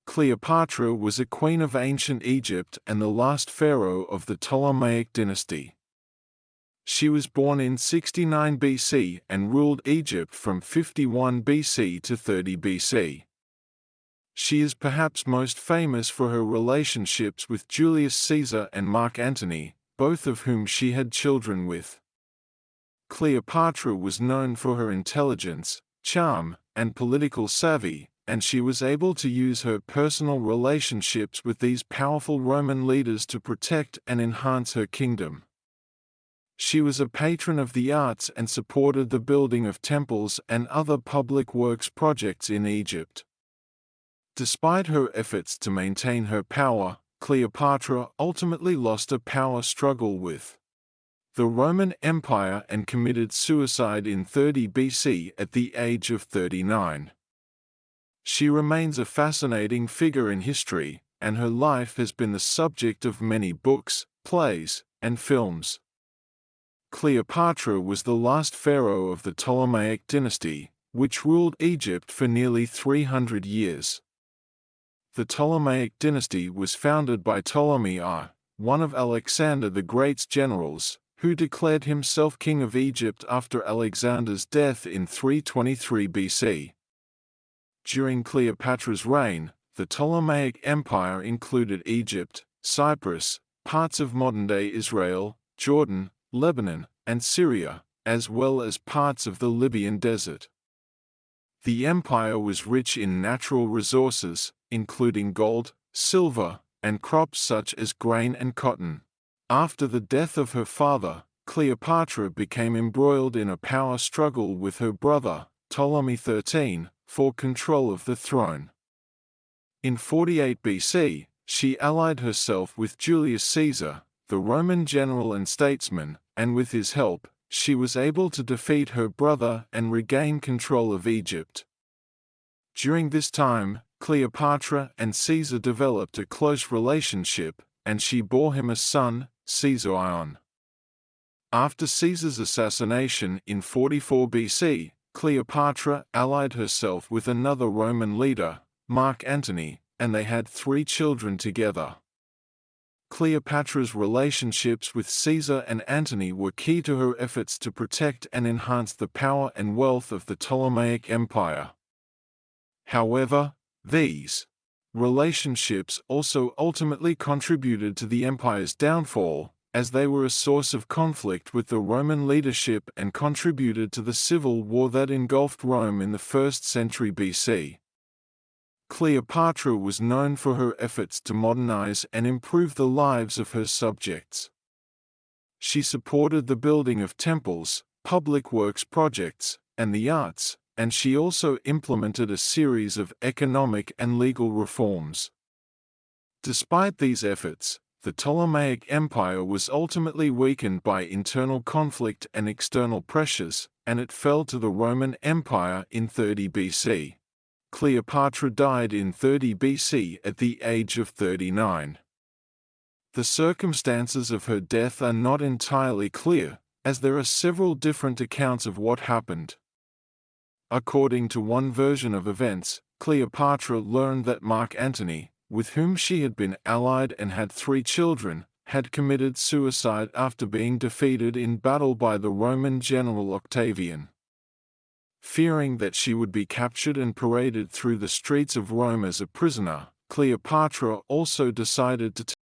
Cleopatra was a queen of ancient Egypt and the last pharaoh of the Ptolemaic dynasty. She was born in 69 BC and ruled Egypt from 51 BC to 30 BC. She is perhaps most famous for her relationships with Julius Caesar and Mark Antony, both of whom she had children with. Cleopatra was known for her intelligence, charm, and political savvy, and she was able to use her personal relationships with these powerful Roman leaders to protect and enhance her kingdom. She was a patron of the arts and supported the building of temples and other public works projects in Egypt. Despite her efforts to maintain her power, Cleopatra ultimately lost a power struggle with the Roman Empire and committed suicide in 30 BC at the age of 39. She remains a fascinating figure in history, and her life has been the subject of many books, plays, and films. Cleopatra was the last pharaoh of the Ptolemaic dynasty, which ruled Egypt for nearly 300 years. The Ptolemaic dynasty was founded by Ptolemy I, one of Alexander the Great's generals, who declared himself king of Egypt after Alexander's death in 323 BC. During Cleopatra's reign, the Ptolemaic Empire included Egypt, Cyprus, parts of modern-day Israel, Jordan, Lebanon, and Syria, as well as parts of the Libyan desert. The empire was rich in natural resources, including gold, silver, and crops such as grain and cotton. After the death of her father, Cleopatra became embroiled in a power struggle with her brother, Ptolemy XIII, for control of the throne. In 48 BC, she allied herself with Julius Caesar, the Roman general and statesman, and with his help, she was able to defeat her brother and regain control of Egypt. During this time, Cleopatra and Caesar developed a close relationship, and she bore him a son, Caesar Ion. After Caesar's assassination in 44 BC, Cleopatra allied herself with another Roman leader, Mark Antony, and they had 3 children together. Cleopatra's relationships with Caesar and Antony were key to her efforts to protect and enhance the power and wealth of the Ptolemaic Empire. However, these relationships also ultimately contributed to the empire's downfall, as they were a source of conflict with the Roman leadership and contributed to the civil war that engulfed Rome in the 1st century BC. Cleopatra was known for her efforts to modernize and improve the lives of her subjects. She supported the building of temples, public works projects, and the arts, and she also implemented a series of economic and legal reforms. Despite these efforts, the Ptolemaic Empire was ultimately weakened by internal conflict and external pressures, and it fell to the Roman Empire in 30 BC. Cleopatra died in 30 BC at the age of 39. The circumstances of her death are not entirely clear, as there are several different accounts of what happened. According to one version of events, Cleopatra learned that Mark Antony, with whom she had been allied and had 3 children, had committed suicide after being defeated in battle by the Roman general Octavian. Fearing that she would be captured and paraded through the streets of Rome as a prisoner, Cleopatra also decided to